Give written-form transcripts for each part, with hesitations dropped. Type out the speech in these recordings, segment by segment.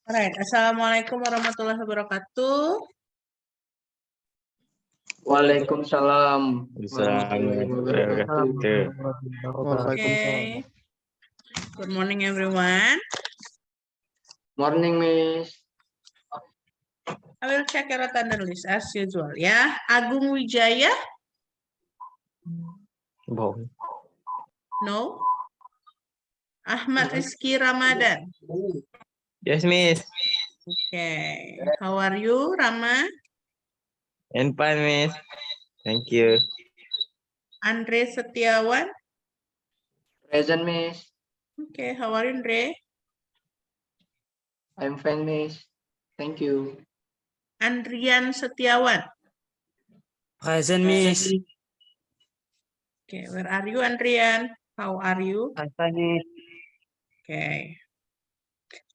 Alright, Assalamualaikum warahmatullahi wabarakatuh. Waalaikumsalam. Okay. Good morning, everyone. Morning, Miss. I will check your attendance list as usual. Ya, Agung Wijaya? No. Ahmad Rizky Ramadan? Yes, Miss. Okay. How are you, Rama? And fine, Miss. Thank you. Andre Setiawan? Present, Miss. Okay. How are you, Andre? I'm fine, Miss. Thank you. Andrian Setiawan? Present, Miss. Okay. Where are you, Andrian? How are you? I'm fine, Miss. Okay.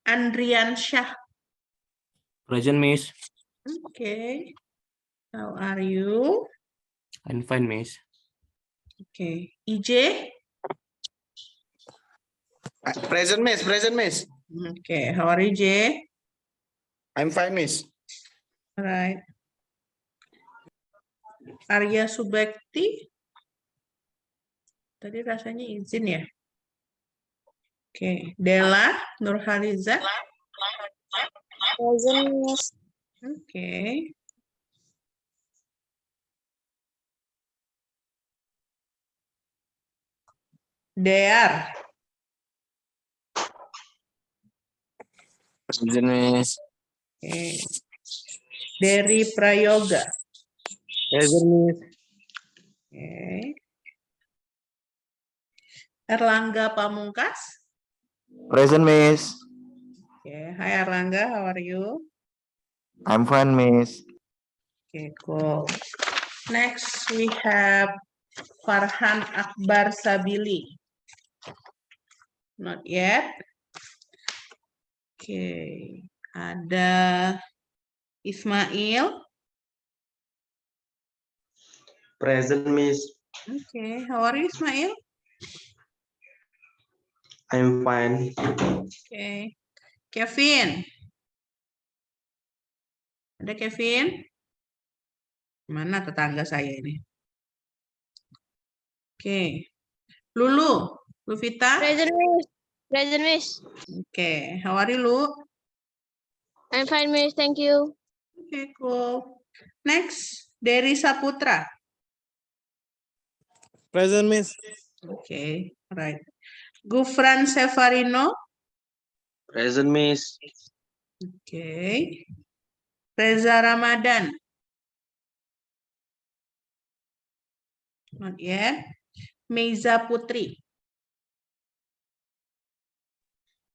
Andrian Syah? Present, Miss. Okay. How are you? I'm fine, Miss. Okay. IJ? Present, Miss. Present, Miss. Okay. How are you, J? I'm fine, Miss. All right. Arya Subekti? Tadi rasanya izin ya. Oke. Della Nurhaliza? Present, Miss. Oke. Dear? Present, Miss. Oke. Dery Prayoga? Present, Miss. Oke. Erlangga Pamungkas? Present, Miss. Oke. Hai Erlangga, how are you? I'm fine, Miss. Okay, cool. Next, we have Farhan Akbar Sabili. Not yet. Okay. Ada Ismail. Present, Miss. Okay. How are you, Ismail? I'm fine. Okay. Kevin. Ada Kevin? Mana tetangga saya ini? Okay. Lulu. Luvita. Present, Miss. Present, Miss. Okay. How are you, Lu? I'm fine, Miss. Thank you. Okay, cool. Next, Dery Saputra. Present, Miss. Okay, right. Gufran Sefarino. Present, Miss. Okay. Reza Ramadan. Not yet. Meiza Putri.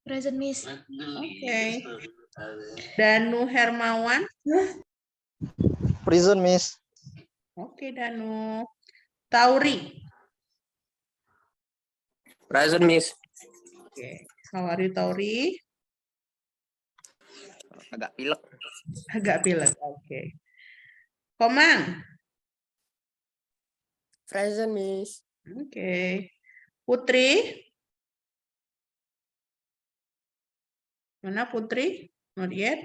Present, Miss. Okay. Danu Hermawan. Present, Miss. Oke, Danu. Tauri. Present, Miss. Oke. How are you, Tauri? Agak pilek. Agak pilek. Oke. Komang. Present, Miss. Oke. Putri. Mana Putri? Not yet.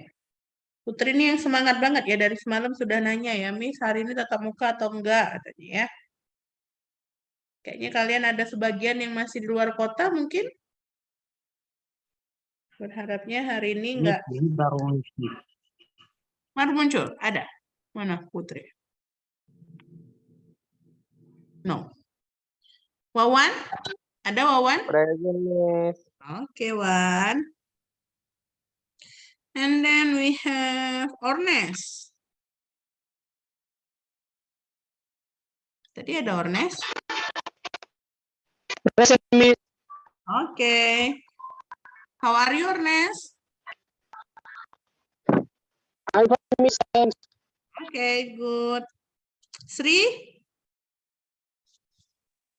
Putri ini yang semangat banget ya, dari semalam sudah nanya ya, Miss hari ini tatap muka atau enggak katanya ya. Kayaknya kalian ada sebagian yang masih di luar kota mungkin. Berharapnya hari ini enggak. Baru muncul, ada. Mana Putri? No. Wawan? Ada Wawan? Present, Miss. Oke, Wan. And then we have Ornes. Tadi ada Ornes. Present, Miss. Oke. How are you, Ornes? I'm fine, Miss. Oke, good. Sri?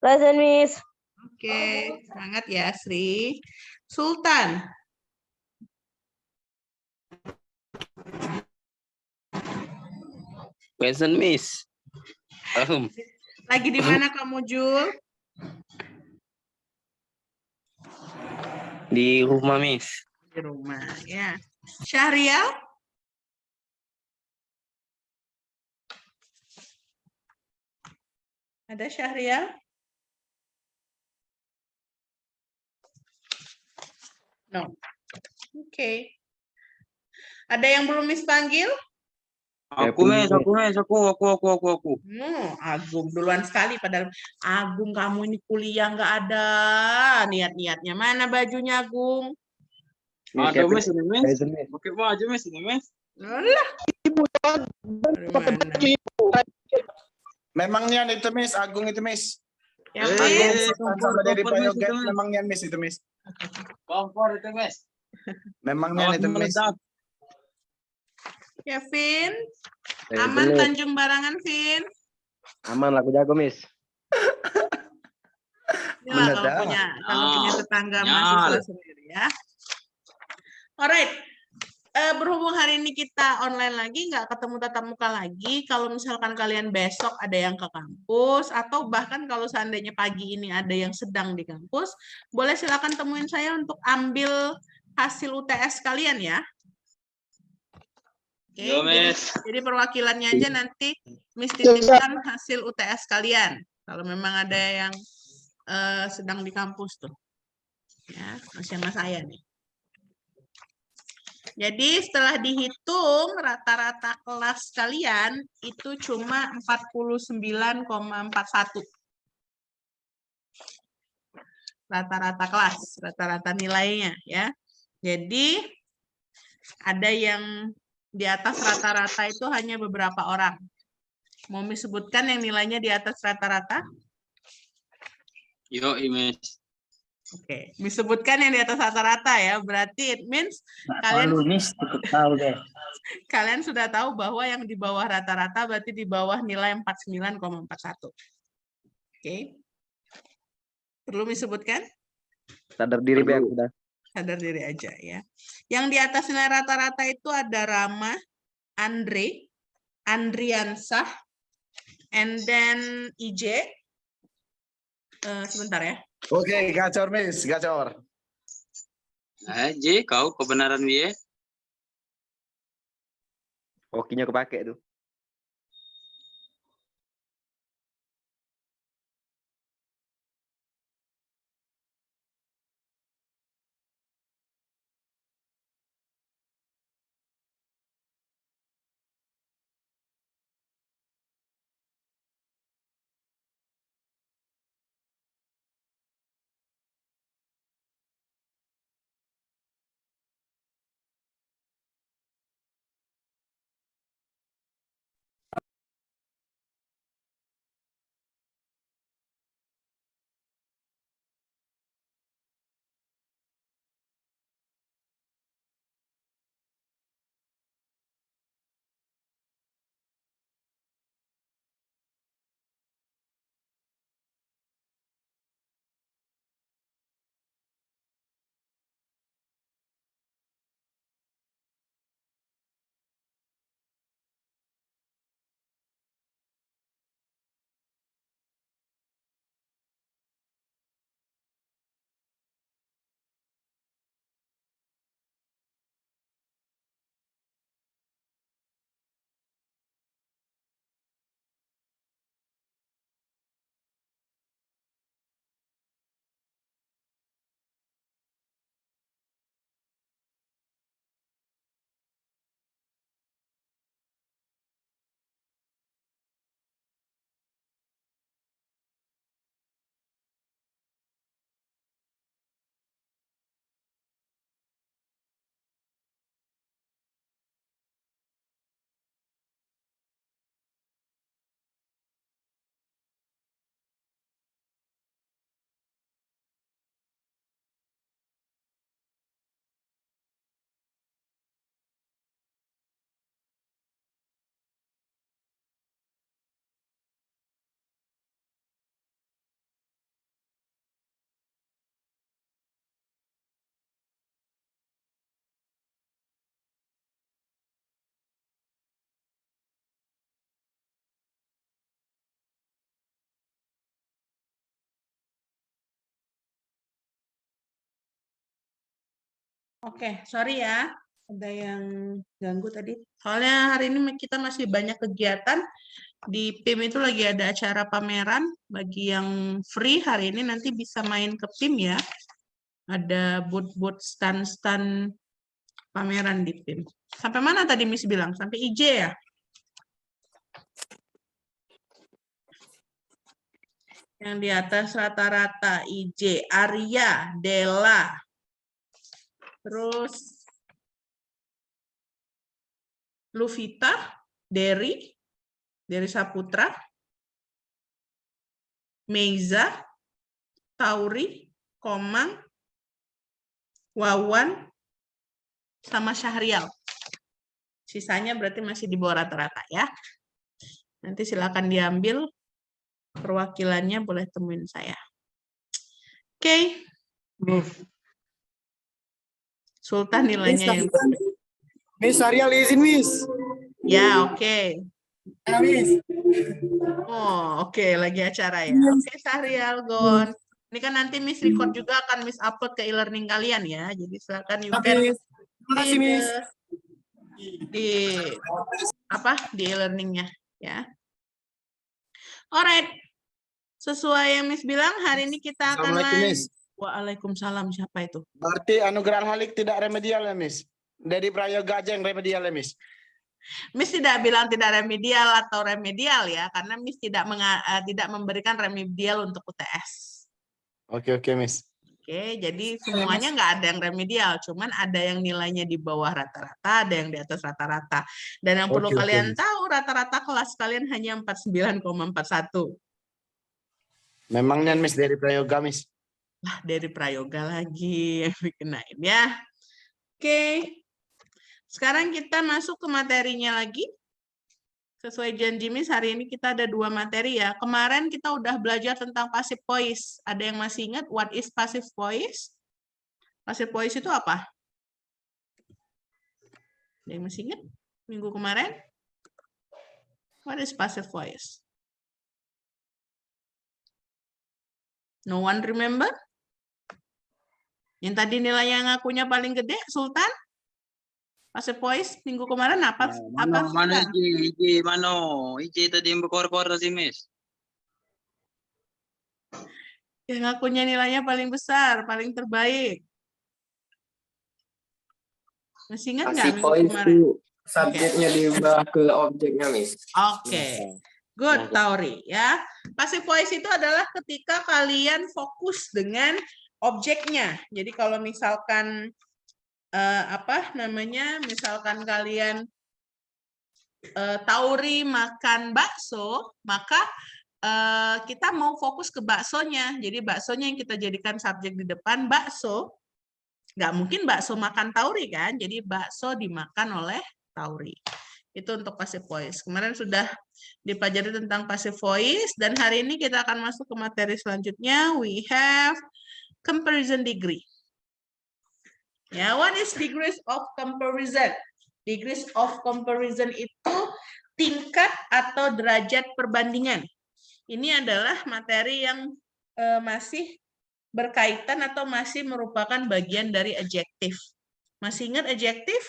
Present, Miss. Oke, semangat ya, Sri. Sultan? Present, Miss. Lagi di mana kamu, Jul? Di rumah, Miss. Di rumah, ya. Syahrial? Ada Syahrial? No. Oke. Ada yang belum Miss panggil? Aku, Miss. Aku. Agung duluan sekali. Padahal Agung, kamu ini kuliah nggak ada niat-niatnya. Mana bajunya, Agung? Ada, Miss. Ini, Miss. Pakai baju, Miss. Ini, Miss. Alah. Dari mana? Memang nian itu Miss, Agung itu Miss. Ya, Agung, Miss. Sama dari kompor, Miss, Bioget, itu, Miss. memang nian Miss itu Miss. Kompor itu, Miss. Memang nian itu Miss. Kevin, aman Tanjung Barangan, Vin. Aman lah, aku jago, Miss. Inilah Mendadak. kalau punya tetangga Nyal. mahasiswa sendiri ya. Alright. Berhubung hari ini kita online lagi, nggak ketemu tatap muka lagi. Kalau misalkan kalian besok ada yang ke kampus, atau bahkan kalau seandainya pagi ini ada yang sedang di kampus, boleh silakan temuin saya untuk ambil hasil UTS kalian ya. Oke, Yo, Miss. jadi perwakilannya aja nanti Miss titipkan hasil UTS kalian. Kalau memang ada yang sedang di kampus tuh. Ya, sama saya nih. Jadi setelah dihitung rata-rata kelas kalian itu cuma 49,41. Rata-rata kelas, rata-rata nilainya ya. Jadi ada yang di atas rata-rata itu hanya beberapa orang. Mau disebutkan yang nilainya di atas rata-rata? Yo, Miss. Oke, disebutkan yang di atas rata-rata ya. Berarti it means kalian kalian sudah tahu bahwa yang di bawah rata-rata berarti di bawah nilai 49,41. Oke. Perlu disebutkan? Sadar diri, Bang. Udah. Sadar diri aja ya. Yang di atas nilai rata-rata itu ada Rama, Andre, Andriansah, and then IJ. Sebentar ya. Oke, gacor Miss, gacor. J, kau kebenaran dia. Hokinya kepake tuh. Oke, sorry ya. Ada yang ganggu tadi? Soalnya hari ini kita masih banyak kegiatan. Di PIM itu lagi ada acara pameran. Bagi yang free hari ini nanti bisa main ke PIM ya. Ada booth-booth stand-stand pameran di PIM. Sampai mana tadi Miss bilang? Sampai IJ ya? Yang di atas rata-rata IJ, Arya, Della. Terus Luvita, Dery Saputra, Meiza, Tauri, Komang, Wawan, sama Syahrial. Sisanya berarti masih di bawah rata-rata ya. Nanti silakan diambil perwakilannya, boleh temuin saya. Oke. Sultan nilainya yang Miss Ariel izin, Miss. ya, oke. Oh, oke, lagi acara ya. Oke, Syahrial, Gon. Ini kan nanti Miss record juga akan Miss upload ke e-learning kalian ya. Jadi silakan you can di e-learningnya ya. Alright. Sesuai yang Miss bilang, hari ini kita akan Assalamualaikum, Miss. Waalaikumsalam. Siapa itu? Berarti anugerah Halik tidak remedial ya, Miss? Dari Prayoga aja yang remedial ya, Miss? Miss tidak bilang tidak remedial atau remedial ya, karena Miss tidak memberikan remedial untuk UTS. Oke, Miss. Oke, jadi semuanya nggak ada yang remedial, cuman ada yang nilainya di bawah rata-rata, ada yang di atas rata-rata. Dan yang perlu kalian tahu, rata-rata kelas kalian hanya 49,41. Memangnya Miss dari Prayoga, Miss? Lah, dari Prayoga lagi yang dikenain ya. Oke. Sekarang kita masuk ke materinya lagi. Sesuai janji Miss, hari ini kita ada 2 materi ya. Kemarin kita udah belajar tentang passive voice. Ada yang masih ingat what is passive voice? Passive voice itu apa? Ada yang masih ingat minggu kemarin? What is passive voice? No one remember? Yang tadi nilainya ngakunya paling gede, Sultan? Passive voice minggu kemarin apa? Mana IJ tadi yang berkor-kor sih, Miss. Yang ngakunya nilainya paling besar, paling terbaik. Masih ingat nggak minggu kemarin? Subjeknya diubah ke objeknya, Miss. Oke. Good, Tauri ya. Passive voice itu adalah ketika kalian fokus dengan objeknya. Jadi kalau misalkan misalkan kalian Tauri makan bakso, maka kita mau fokus ke baksonya. Jadi baksonya yang kita jadikan subjek di depan, bakso. Nggak mungkin bakso makan Tauri kan? Jadi bakso dimakan oleh Tauri. Itu untuk passive voice. Kemarin sudah dipelajari tentang passive voice, dan hari ini kita akan masuk ke materi selanjutnya. We have comparison degree. Ya, what is degrees of comparison? Degrees of comparison itu tingkat atau derajat perbandingan. Ini adalah materi yang masih berkaitan atau masih merupakan bagian dari adjective. Masih ingat adjective?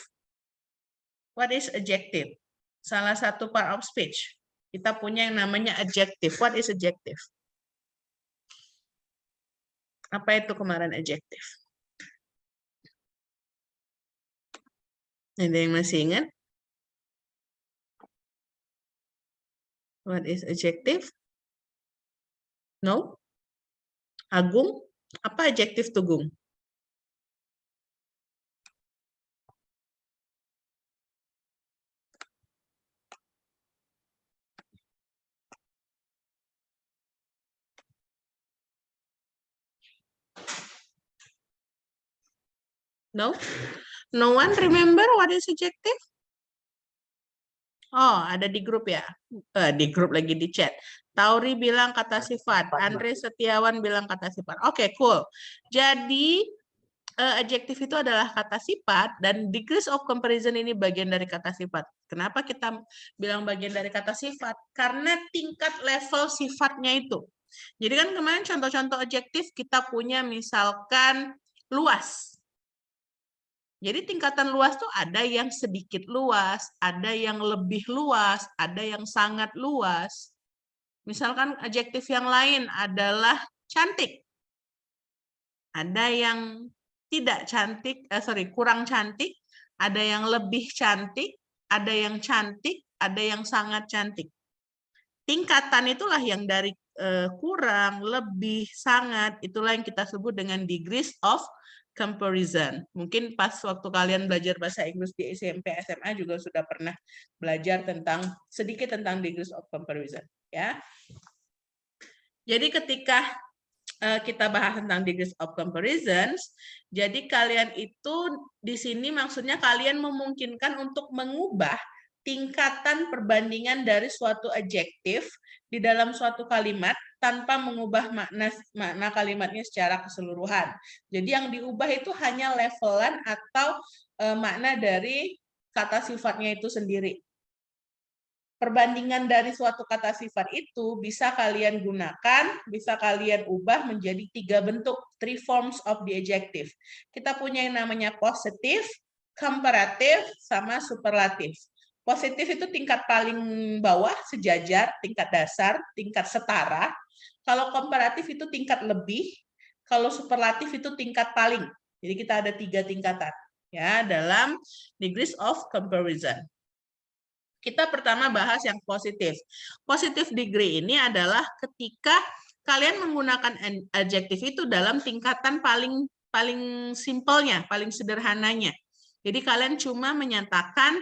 What is adjective? Salah satu part of speech. Kita punya yang namanya adjective. What is adjective? Apa itu kemarin adjective? Ada yang masih ingat? What is adjective? No? Agung? Apa adjective tuh, Gung? No? No one remember what is adjective? Oh, ada di grup ya? Di grup lagi di chat. Tauri bilang kata sifat. Andre Setiawan bilang kata sifat. Oke, cool. Jadi, adjektif itu adalah kata sifat, dan degrees of comparison ini bagian dari kata sifat. Kenapa kita bilang bagian dari kata sifat? Karena tingkat level sifatnya itu. Jadi kan kemarin contoh-contoh adjektif kita punya misalkan luas. Jadi tingkatan luas tuh ada yang sedikit luas, ada yang lebih luas, ada yang sangat luas. Misalkan adjektif yang lain adalah cantik. Ada yang tidak cantik, kurang cantik, ada yang lebih cantik, ada yang cantik, ada yang sangat cantik. Tingkatan itulah yang dari kurang, lebih, sangat, itulah yang kita sebut dengan degrees of comparison. Mungkin pas waktu kalian belajar bahasa Inggris di SMP, SMA juga sudah pernah belajar sedikit tentang degrees of comparison, ya. Jadi ketika kita bahas tentang degrees of comparisons, jadi kalian itu di sini maksudnya kalian memungkinkan untuk mengubah tingkatan perbandingan dari suatu adjektif di dalam suatu kalimat tanpa mengubah makna kalimatnya secara keseluruhan. Jadi yang diubah itu hanya levelan atau makna dari kata sifatnya itu sendiri. Perbandingan dari suatu kata sifat itu bisa kalian gunakan, bisa kalian ubah menjadi 3 bentuk, 3 forms of the adjective. Kita punya yang namanya positif, comparative, sama superlatif. Positif itu tingkat paling bawah, sejajar, tingkat dasar, tingkat setara. Kalau komparatif itu tingkat lebih, kalau superlatif itu tingkat paling. Jadi kita ada 3 tingkatan ya dalam degrees of comparison. Kita pertama bahas yang positif. Positif degree ini adalah ketika kalian menggunakan adjektif itu dalam tingkatan paling simpelnya, paling sederhananya. Jadi kalian cuma menyatakan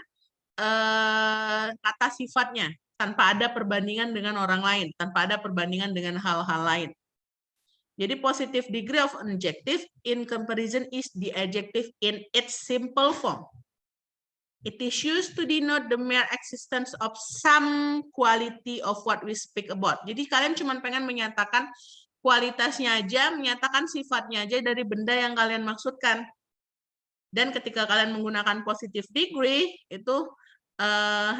kata sifatnya tanpa ada perbandingan dengan orang lain, tanpa ada perbandingan dengan hal-hal lain. Jadi positive degree of an adjective in comparison is the adjective in its simple form. It is used to denote the mere existence of some quality of what we speak about. Jadi kalian cuma pengen menyatakan kualitasnya aja, menyatakan sifatnya aja dari benda yang kalian maksudkan. Dan ketika kalian menggunakan positive degree, itu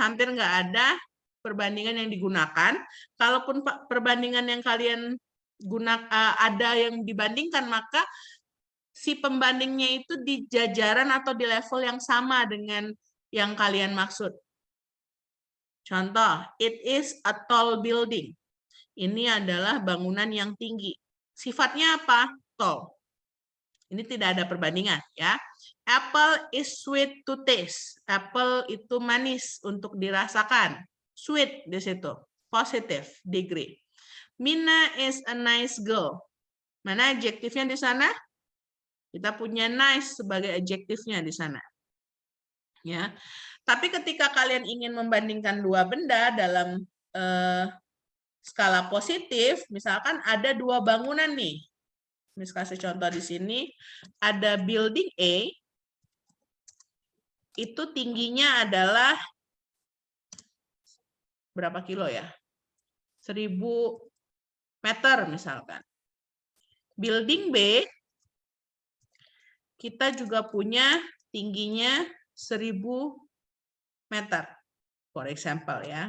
hampir nggak ada perbandingan yang digunakan. Kalaupun perbandingan yang kalian ada yang dibandingkan, maka si pembandingnya itu di jajaran atau di level yang sama dengan yang kalian maksud. Contoh, it is a tall building. Ini adalah bangunan yang tinggi. Sifatnya apa? Tall. Ini tidak ada perbandingan, ya. Apple is sweet to taste. Apple itu manis untuk dirasakan. Sweet di situ. Positive degree. Mina is a nice girl. Mana adjektifnya di sana? Kita punya nice sebagai adjektifnya di sana. Ya. Tapi ketika kalian ingin membandingkan 2 benda dalam skala positif, misalkan ada 2 bangunan nih. Misalkan kasih contoh di sini, ada building A, itu tingginya adalah berapa kilo ya? 1000 meter misalkan. Building B, kita juga punya tingginya 1000 meter, for example ya.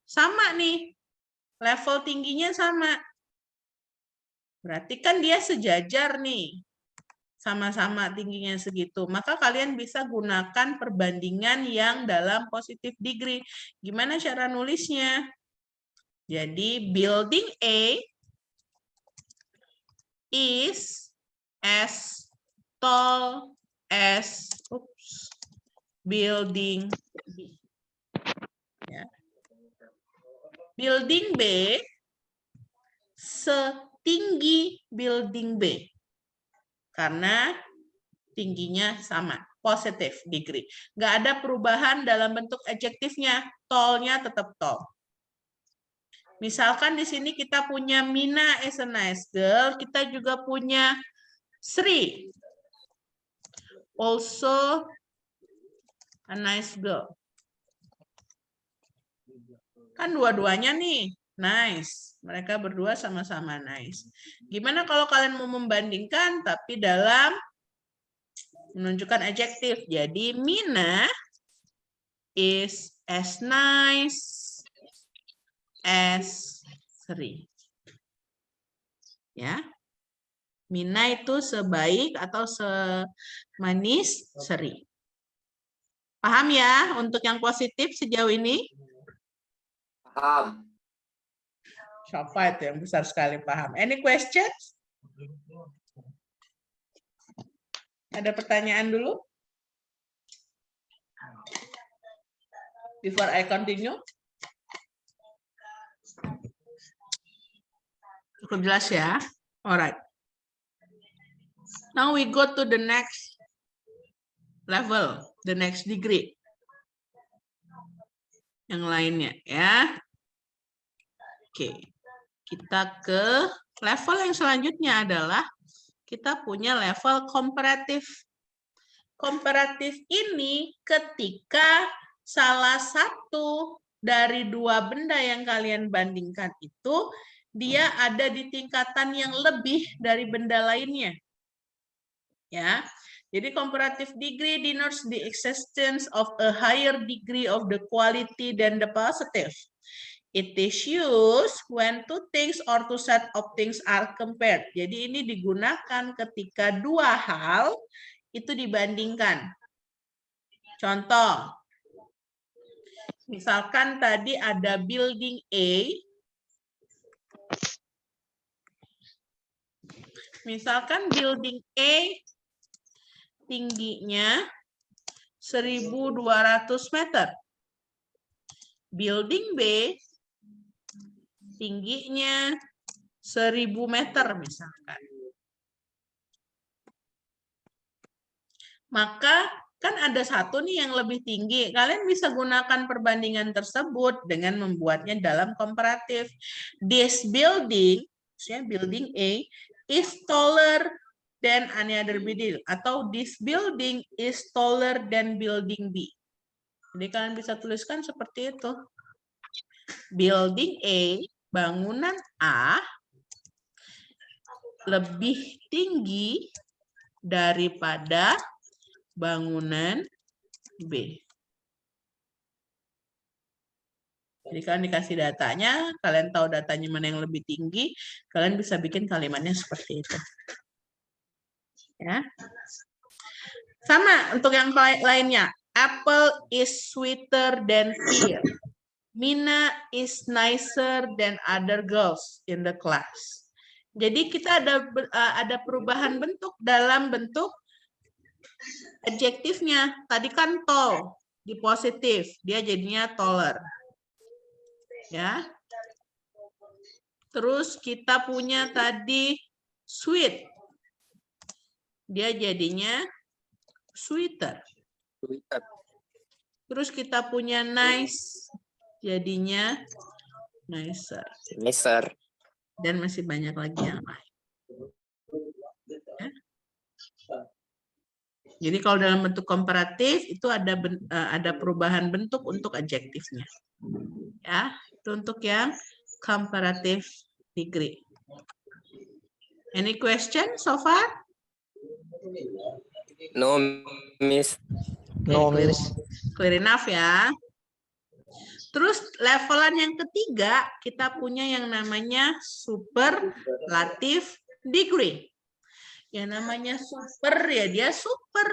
Sama nih, level tingginya sama. Berarti kan dia sejajar nih, sama-sama tingginya segitu. Maka kalian bisa gunakan perbandingan yang dalam positive degree. Gimana cara nulisnya? Jadi building A is as tall as building B. Ya. Building B setinggi building B. Karena tingginya sama, positive degree. Nggak ada perubahan dalam bentuk adjektifnya, tall-nya tetap tall. Misalkan di sini kita punya Mina is a nice girl, kita juga punya Sri, also a nice girl. Kan dua-duanya nih, nice. Mereka berdua sama-sama nice. Gimana kalau kalian mau membandingkan, tapi dalam menunjukkan adjektif. Jadi, Mina is as nice as Sri. Ya. Mina itu sebaik atau semanis Seri. Paham ya untuk yang positif sejauh ini? Paham. Siapa itu yang besar sekali paham? Any questions? Ada pertanyaan dulu? Before I continue? Cukup jelas ya? Alright. Now we go to the next level, the next degree. Yang lainnya ya. Oke. Kita ke level yang selanjutnya adalah kita punya level komparatif. Komparatif ini ketika salah satu dari dua benda yang kalian bandingkan itu dia ada di tingkatan yang lebih dari benda lainnya. Ya. Jadi comparative degree denotes the existence of a higher degree of the quality than the positive. It is used when two things or two set of things are compared. Jadi ini digunakan ketika dua hal itu dibandingkan. Contoh, misalkan tadi ada building A. Misalkan building A tingginya 1.200 meter. Building B tingginya 1.000 meter misalkan. Maka kan ada satu nih yang lebih tinggi. Kalian bisa gunakan perbandingan tersebut dengan membuatnya dalam komparatif. This building, building A, is taller than any other building. Atau this building is taller than building B. Jadi kalian bisa tuliskan seperti itu. Building A, bangunan A, lebih tinggi daripada bangunan B. Jadi kalian dikasih datanya, kalian tahu datanya mana yang lebih tinggi, kalian bisa bikin kalimatnya seperti itu. Ya. Sama untuk yang lainnya. Apple is sweeter than pear. Mina is nicer than other girls in the class. Jadi kita ada perubahan bentuk dalam bentuk adjektifnya. Tadi kan tall di positif, dia jadinya taller. Ya. Terus kita punya tadi sweet. Dia jadinya sweeter. Terus kita punya nice. Jadinya nicer. Nicer. Dan masih banyak lagi yang lain. Ya. Jadi kalau dalam bentuk komparatif itu ada perubahan bentuk untuk adjektifnya. Ya, itu untuk yang comparative degree. Any question so far? No, Miss. No, Miss. Clear enough ya. Terus levelan yang ketiga, kita punya yang namanya superlative degree. Yang namanya super ya dia super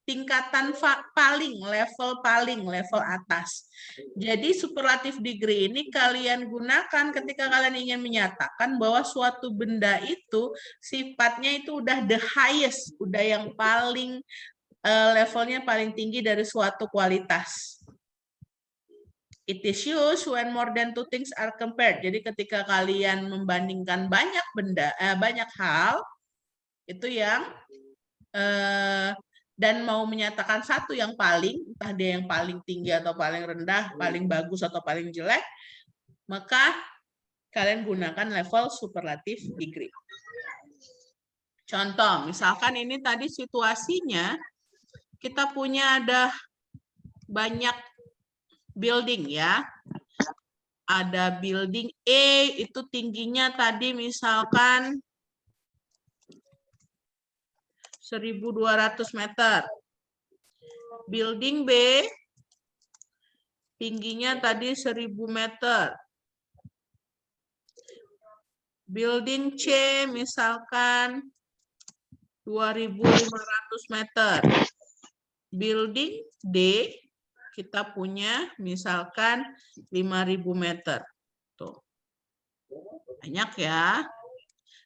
tingkatan paling, level atas. Jadi superlative degree ini kalian gunakan ketika kalian ingin menyatakan bahwa suatu benda itu sifatnya itu udah the highest, udah yang paling levelnya paling tinggi dari suatu kualitas. It is used when more than two things are compared. Jadi ketika kalian membandingkan banyak benda, banyak hal, itu yang dan mau menyatakan satu yang paling, entah dia yang paling tinggi atau paling rendah, paling bagus atau paling jelek, maka kalian gunakan level superlative degree. Contoh, misalkan ini tadi situasinya, kita punya ada banyak building ya. Ada building A itu tingginya tadi misalkan 1.200 meter. Building B tingginya tadi 1.000 meter. Building C misalkan 2.500 meter. Building D kita punya misalkan 5.000 meter. Tuh. Banyak ya.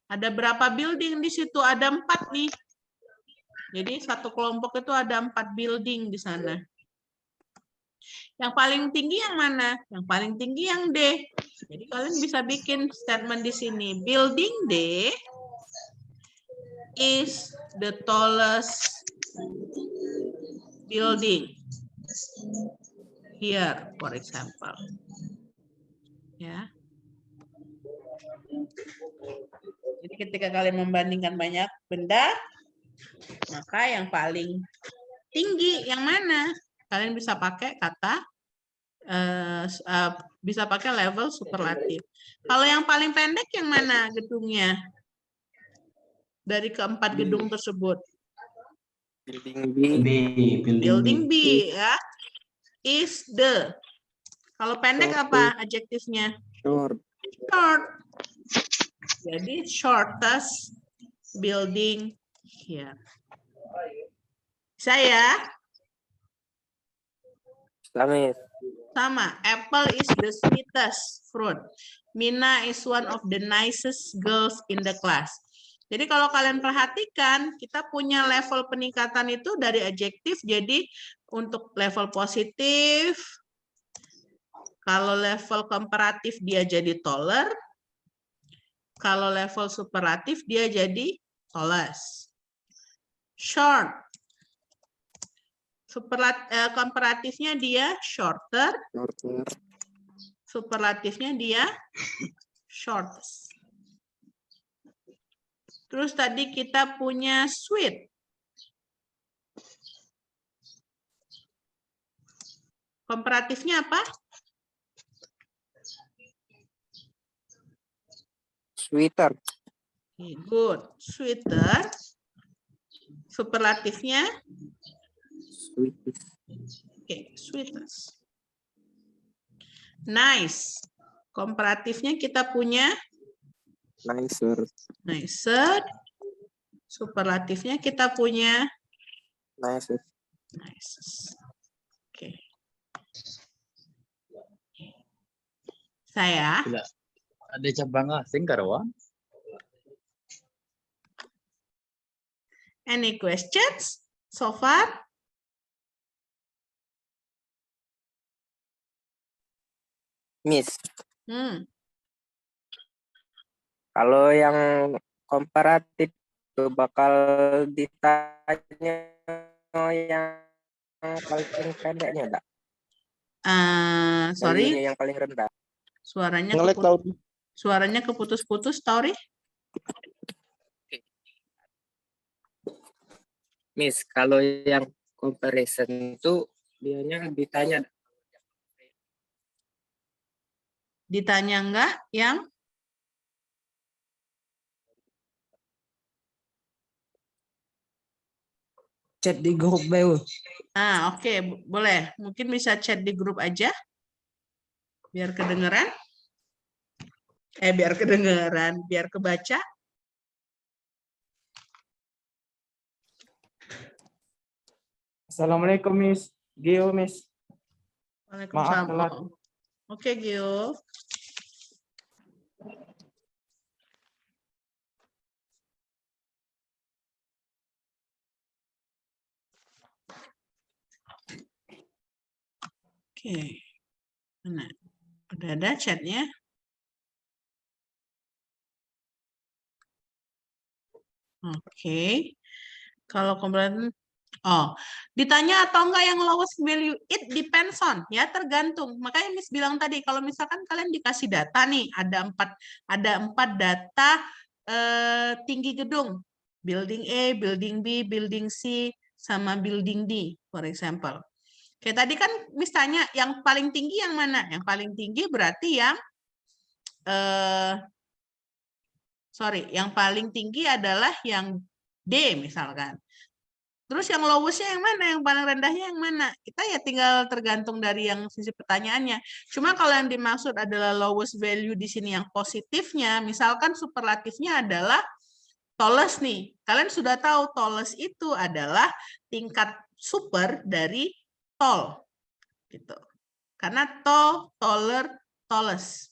Ada berapa building di situ? Ada 4 nih. Jadi satu kelompok itu ada 4 building di sana. Yang paling tinggi yang mana? Yang paling tinggi yang D. Jadi kalian bisa bikin statement di sini. Building D is the tallest building. Here, for example. Ya. Jadi ketika kalian membandingkan banyak benda, maka yang paling tinggi yang mana? Kalian bisa pakai kata, bisa pakai level superlatif. Kalau yang paling pendek yang mana gedungnya? Dari keempat gedung tersebut. Building B. Building B ya. Is the. Kalau pendek apa adjektifnya? Short. Short. Jadi shortest building here. Saya Miss. sama. Apple is the sweetest fruit. Mina is one of the nicest girls in the class. Jadi kalau kalian perhatikan, kita punya level peningkatan itu dari adjektif. Jadi untuk level positif, kalau level komparatif dia jadi taller. Kalau level superlatif dia jadi tallest. Short. Komparatifnya dia shorter. Superlatifnya dia shortest. Terus tadi kita punya sweet. Komparatifnya apa? Sweeter. Okay, good. Sweeter. Superlatifnya? Sweetest. Okay, sweetest. Nice. Komparatifnya kita punya? Nicer. Nicer. Superlatifnya kita punya? Nicer. Nice. Oke. Saya? Ada cabang asing Karawang? Any questions so far? Miss. Kalau yang komparatif itu bakal ditanya yang paling pendeknya, enggak? Sorry, Value-nya yang paling rendah. suaranya keputus-putus, Tauri. Miss, kalau yang comparison itu dianya ditanya. Ditanya enggak yang? Chat di grup BU. Oke, boleh. Mungkin bisa chat di grup aja. Biar kedengeran. Biar kebaca. Assalamualaikum, Miss. Gio, Miss. Waalaikumsalam. Maaf, telat. Oke, Gio. Oke. Mana? Udah ada chatnya? Oke. Kalau kemudian ditanya atau enggak yang lowest value, it depends on, ya tergantung. Makanya Miss bilang tadi, kalau misalkan kalian dikasih data nih, ada empat data tinggi gedung, building A, building B, building C, sama building D, for example. Kayak tadi kan Miss tanya, yang paling tinggi yang mana? Yang paling tinggi berarti yang yang paling tinggi adalah yang D misalkan. Terus yang lowest-nya yang mana? Yang paling rendahnya yang mana? Kita ya tinggal tergantung dari yang sisi pertanyaannya. Cuma kalau yang dimaksud adalah lowest value di sini yang positifnya, misalkan superlatifnya adalah Tallest nih. Kalian sudah tahu tallest itu adalah tingkat super dari tall. Gitu. Karena tall, taller, tallest.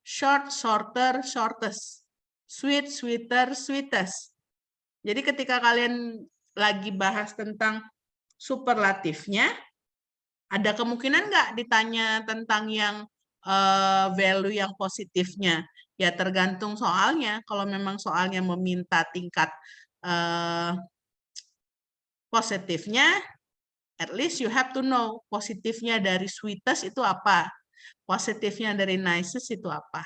Short, shorter, shortest. Sweet, sweeter, sweetest. Jadi ketika kalian lagi bahas tentang superlatifnya, ada kemungkinan nggak ditanya tentang yang value yang positifnya? Ya tergantung soalnya. Kalau memang soalnya meminta tingkat positifnya, at least you have to know positifnya dari sweetest itu apa, positifnya dari nicest itu apa,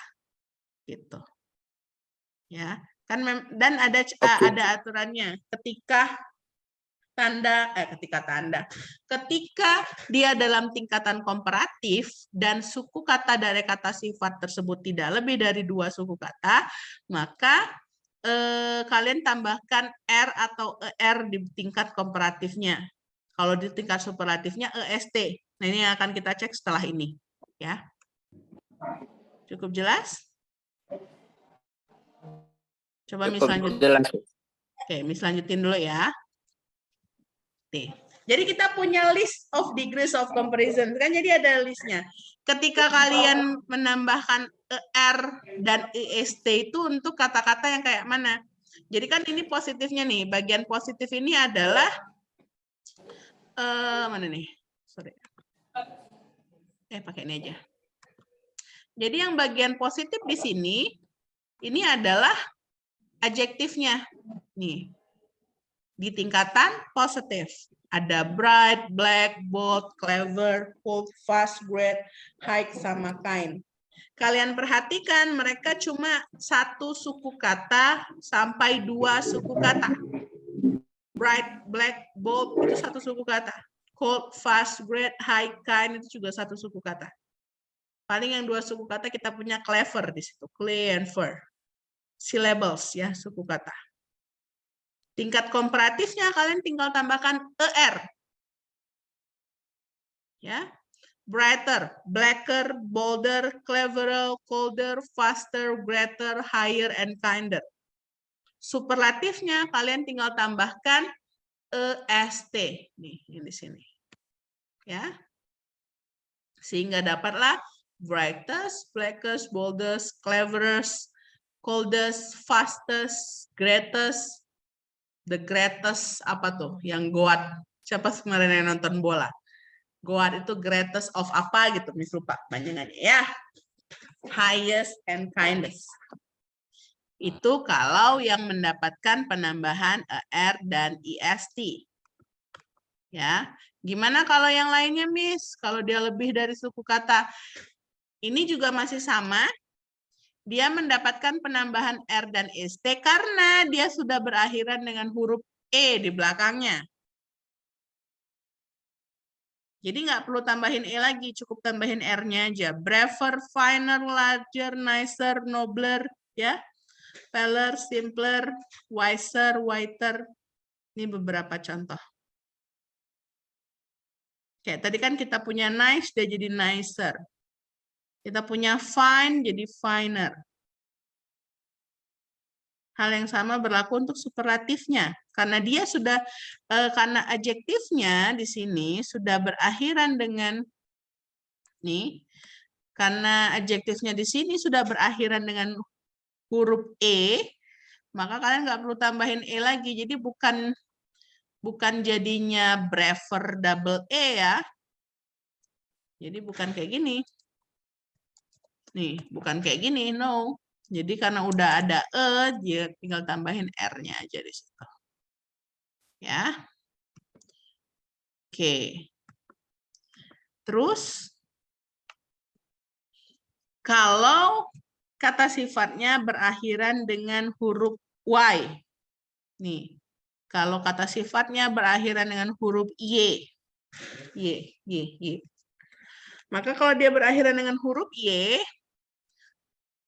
gitu. Ya, kan dan ada aturannya ketika dia dalam tingkatan komparatif dan suku kata dari kata sifat tersebut tidak lebih dari 2 suku kata, maka kalian tambahkan R atau ER di tingkat komparatifnya. Kalau di tingkat superlatifnya EST. Nah, ini yang akan kita cek setelah ini, ya. Cukup jelas? Coba Miss lanjutin. Oke, Miss lanjutin dulu ya. Oke. Jadi kita punya list of degrees of comparison. Kan jadi ada listnya. Ketika kalian menambahkan ER dan EST itu untuk kata-kata yang kayak mana? Jadi kan ini positifnya nih. Bagian positif ini adalah mana nih? Sorry. Pakai ini aja. Jadi yang bagian positif di sini ini adalah adjektifnya. Nih. Di tingkatan positif. Ada bright, black, bold, clever, bold, fast, great, high, sama kind. Kalian perhatikan mereka cuma 1 suku kata sampai 2 suku kata. Bright, black, bold itu 1 suku kata. Cold, fast, great, high, kind itu juga 1 suku kata. Paling yang 2 suku kata kita punya clever di situ, clever. Syllables ya, suku kata. Tingkat komparatifnya kalian tinggal tambahkan ER. Ya. Brighter, blacker, bolder, cleverer, colder, faster, greater, higher, and kinder. Superlatifnya kalian tinggal tambahkan EST. Nih, yang di sini. Ya. Sehingga dapatlah brightest, blackest, boldest, cleverest, coldest, fastest, greatest, the greatest apa tuh? Yang goat. Siapa kemarin yang nonton bola? Goat itu greatest of apa gitu, Miss lupa panjangannya ya. Highest and kindest. Itu kalau yang mendapatkan penambahan ER dan IST. Ya. Gimana kalau yang lainnya, Miss? Kalau dia lebih dari suku kata. Ini juga masih sama. Dia mendapatkan penambahan R dan ST karena dia sudah berakhiran dengan huruf E di belakangnya. Jadi nggak perlu tambahin E lagi, cukup tambahin R-nya aja. Braver, finer, larger, nicer, nobler, ya. Paler, simpler, wiser, whiter. Ini beberapa contoh. Oke, tadi kan kita punya nice, dia jadi nicer. Kita punya fine, jadi finer. Hal yang sama berlaku untuk superlatifnya. Karena dia sudah, karena adjektifnya di sini sudah berakhiran dengan, nih, karena adjektifnya di sini sudah berakhiran dengan huruf E, maka kalian nggak perlu tambahin E lagi. Jadi bukan jadinya braver double E ya. Jadi bukan kayak gini. Nih, bukan kayak gini, no. Jadi karena udah ada E, dia tinggal tambahin R-nya aja di situ. Ya. Oke. Terus, kalau kata sifatnya berakhiran dengan huruf Y. Nih, kalau kata sifatnya berakhiran dengan huruf Y. Y. Maka kalau dia berakhiran dengan huruf Y,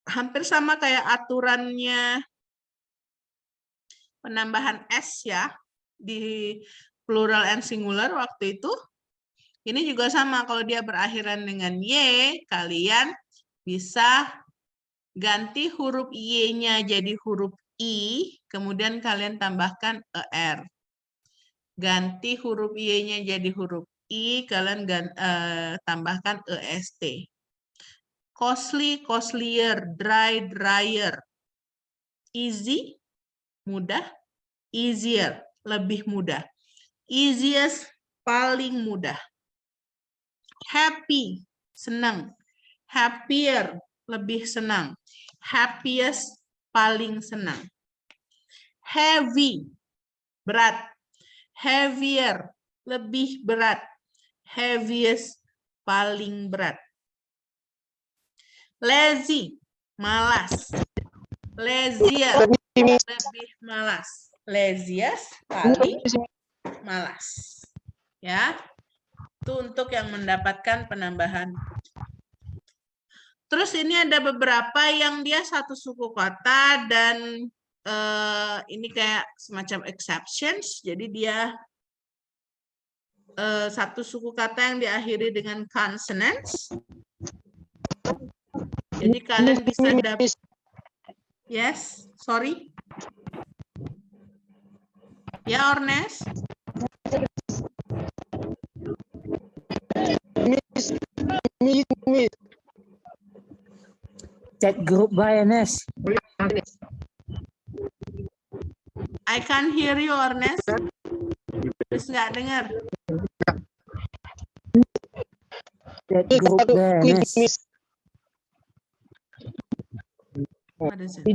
hampir sama kayak aturannya penambahan S ya, di plural and singular waktu itu. Ini juga sama, kalau dia berakhiran dengan Y, kalian bisa ganti huruf Y-nya jadi huruf I, kemudian kalian tambahkan ER. Ganti huruf Y-nya jadi huruf I, kalian tambahkan EST. Costly, costlier, dry, dryer. Easy, mudah. Easier, lebih mudah. Easiest, paling mudah. Happy, senang. Happier, lebih senang. Happiest, paling senang. Heavy, berat. Heavier, lebih berat. Heaviest, paling berat. Lazy, malas. Lazier, lebih malas. Laziest, paling malas. Ya, itu untuk yang mendapatkan penambahan. Terus ini ada beberapa yang dia satu suku kata dan ini kayak semacam exceptions. Jadi dia satu suku kata yang diakhiri dengan consonants. Jadi kalian bisa dapat. Yes, sorry. Ya, Ornes. Chat grup by Ernest. I can't hear you, Ornes. Terus nggak dengar. Chat grup by Ernest. What is it?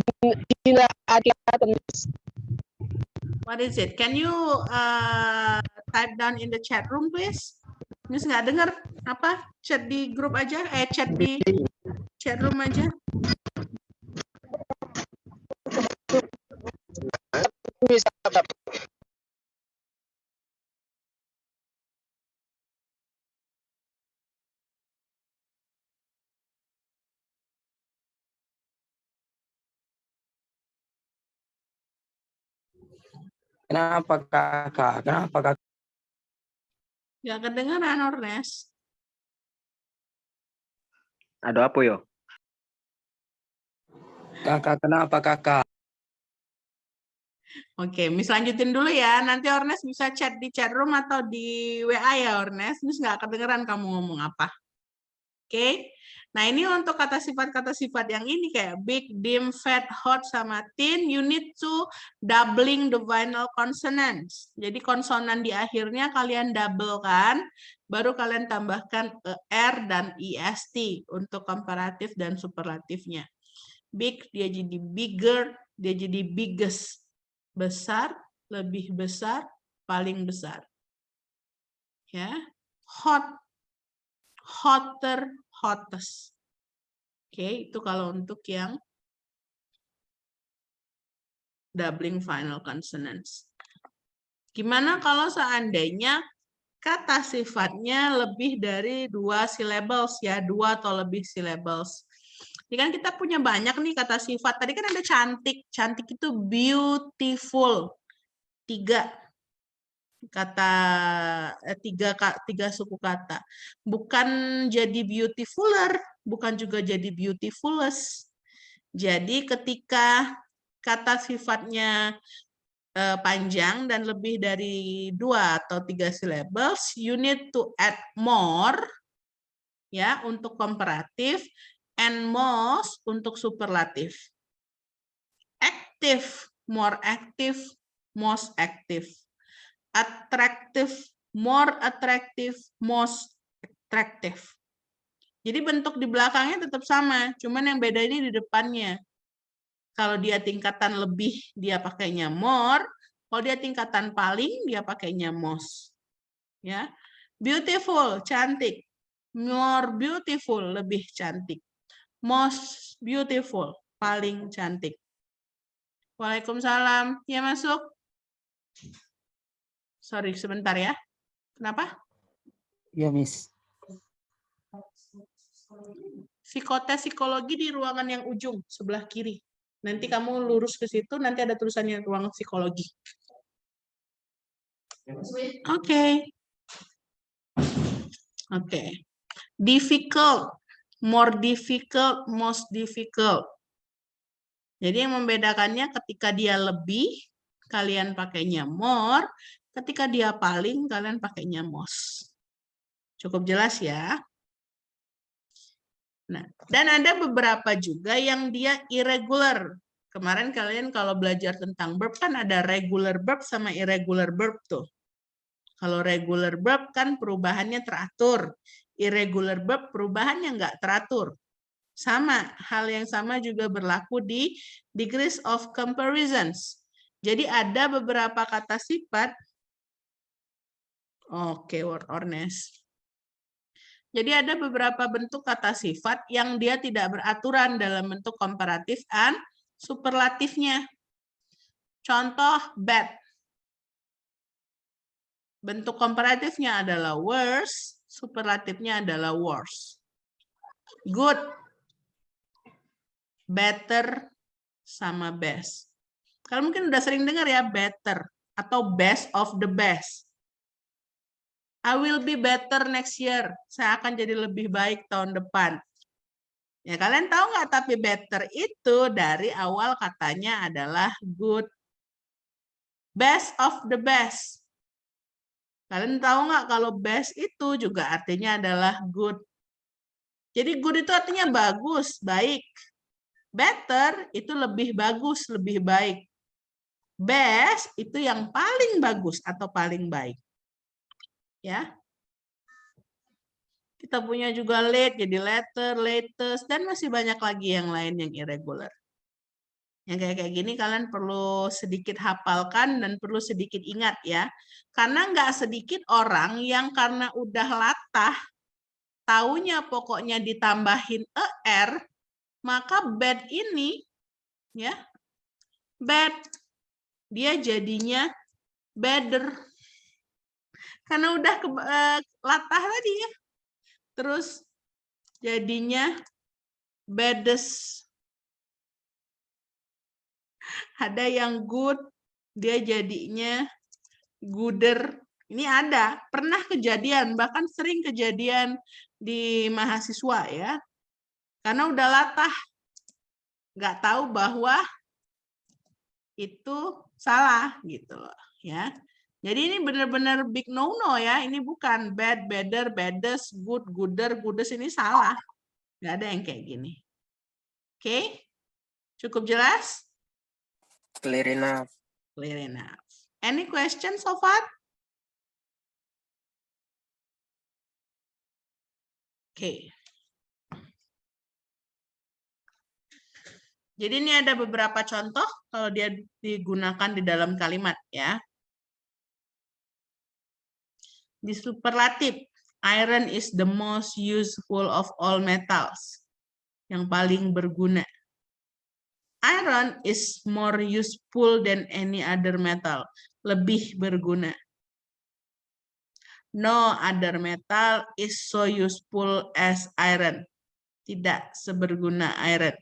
What is it? Can you type down in the chat room, please? Miss nggak dengar apa? Chat di grup aja, chat di chat room aja. Kenapa kakak? Kenapa kakak? Nggak kedengeran, Ornes. Ada apa yo? Kakak kenapa kakak? Oke, Miss lanjutin dulu ya. Nanti Ornes bisa chat di chat room atau di WA ya, Ornes. Miss nggak kedengeran kamu ngomong apa. Oke. Nah, ini untuk kata sifat yang ini kayak big, dim, fat, hot, sama thin, you need to doubling the final consonants. Jadi konsonan di akhirnya kalian double kan, baru kalian tambahkan ER dan EST untuk komparatif dan superlatifnya. Big, dia jadi bigger, dia jadi biggest. Besar, lebih besar, paling besar. Ya. Hot, hotter, hottest. Oke, itu kalau untuk yang doubling final consonants. Gimana kalau seandainya kata sifatnya lebih dari 2 syllables ya, 2 atau lebih syllables. Ini kan kita punya banyak nih kata sifat. Tadi kan ada cantik. Cantik itu beautiful. 3 kata tiga suku kata. Bukan jadi beautifuler, bukan juga jadi beautifulest. Jadi ketika kata sifatnya panjang dan lebih dari 2 atau 3 syllables, you need to add more ya untuk komparatif and most untuk superlatif. Active, more active, most active. Attractive, more attractive, most attractive. Jadi bentuk di belakangnya tetap sama, cuman yang beda ini di depannya. Kalau dia tingkatan lebih, dia pakainya more. Kalau dia tingkatan paling, dia pakainya most. Ya, beautiful, cantik. More beautiful, lebih cantik. Most beautiful, paling cantik. Waalaikumsalam. Ya, masuk. Sorry, sebentar ya. Kenapa? Ya, Miss. Psikotes psikologi di ruangan yang ujung, sebelah kiri. Nanti kamu lurus ke situ, nanti ada tulisannya ruang psikologi. Oke. Oke. Difficult, more difficult, most difficult. Jadi yang membedakannya ketika dia lebih, kalian pakainya more. Ketika dia paling, kalian pakainya most. Cukup jelas ya? Nah, dan ada beberapa juga yang dia irregular. Kemarin kalian kalau belajar tentang verb kan ada regular verb sama irregular verb tuh. Kalau regular verb kan perubahannya teratur. Irregular verb perubahannya nggak teratur. Sama, hal yang sama juga berlaku di degrees of comparisons. Jadi ada beberapa kata sifat. Oke, word or ness. Jadi ada beberapa bentuk kata sifat yang dia tidak beraturan dalam bentuk komparatif dan superlatifnya. Contoh, bad. Bentuk komparatifnya adalah worse, superlatifnya adalah worse. Good, better, sama best. Kalian mungkin udah sering dengar ya, better atau best of the best. I will be better next year. Saya akan jadi lebih baik tahun depan. Ya, kalian tahu nggak, tapi better itu dari awal katanya adalah good. Best of the best. Kalian tahu nggak kalau best itu juga artinya adalah good. Jadi good itu artinya bagus, baik. Better itu lebih bagus, lebih baik. Best itu yang paling bagus atau paling baik. Ya. Kita punya juga late, jadi later, latest, dan masih banyak lagi yang lain yang irregular. Yang kayak gini kalian perlu sedikit hafalkan dan perlu sedikit ingat ya. Karena nggak sedikit orang yang karena udah latah, taunya pokoknya ditambahin er, maka bad ini, ya, bad, dia jadinya better. Karena udah latah tadi ya. Terus jadinya baddest. Ada yang good, dia jadinya gooder. Ini ada, pernah kejadian, bahkan sering kejadian di mahasiswa ya. Karena udah latah, nggak tahu bahwa itu salah gitu loh ya. Jadi ini benar-benar big no-no ya. Ini bukan bad, better, baddest, good, gooder, goodest, ini salah. Nggak ada yang kayak gini. Oke? Cukup jelas? Clear enough. Clear enough. Any questions so far? Oke. Jadi ini ada beberapa contoh kalau dia digunakan di dalam kalimat ya. Di superlatif, iron is the most useful of all metals. Yang paling berguna. Iron is more useful than any other metal. Lebih berguna. No other metal is so useful as iron. Tidak seberguna iron.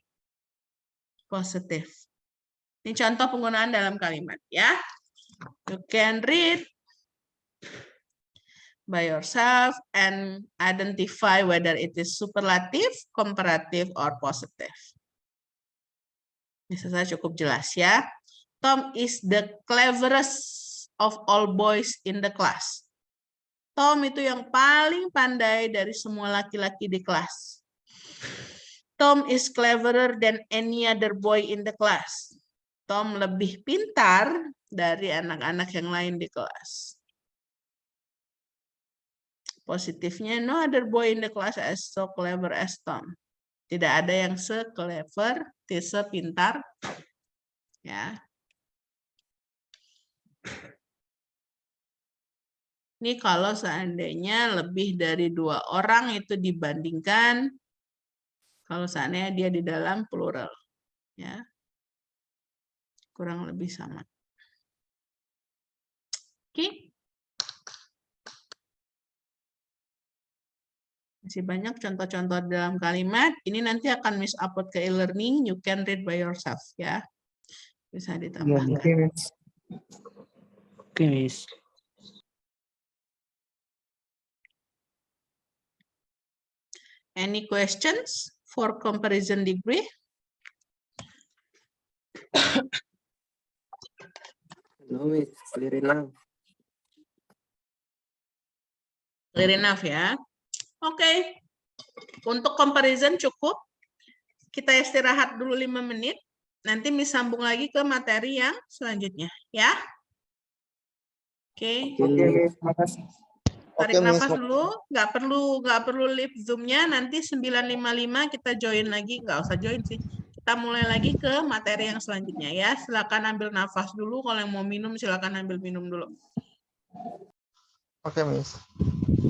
Positif. Ini contoh penggunaan dalam kalimat ya. You can read by yourself and identify whether it is superlative, comparative, or positive. Ini saya cukup jelas ya. Tom is the cleverest of all boys in the class. Tom itu yang paling pandai dari semua laki-laki di kelas. Tom is cleverer than any other boy in the class. Tom lebih pintar dari anak-anak yang lain di kelas. Positifnya, no other boy in the class is so clever as Tom. Tidak ada yang se-clever, sepintar. Ya. Ini kalau seandainya lebih dari 2 orang itu dibandingkan kalau seandainya dia di dalam plural. Ya. Kurang lebih sama. Oke. Masih banyak contoh-contoh dalam kalimat. Ini nanti akan Miss upload ke e-learning. You can read by yourself ya. Bisa ditambahkan. Oke, Miss. Any questions for comparison degree? No, Miss. Clear enough. Clear enough ya. Oke. Untuk comparison cukup. Kita istirahat dulu 5 menit. Nanti Miss sambung lagi ke materi yang selanjutnya. Ya. Oke. Oke, Miss. Makasih. Tarik nafas dulu. Nggak perlu leave Zoom-nya. Nanti 9.55 kita join lagi. Nggak usah join sih. Kita mulai lagi ke materi yang selanjutnya ya. Silakan ambil nafas dulu. Kalau yang mau minum silakan ambil minum dulu. Oke, Miss.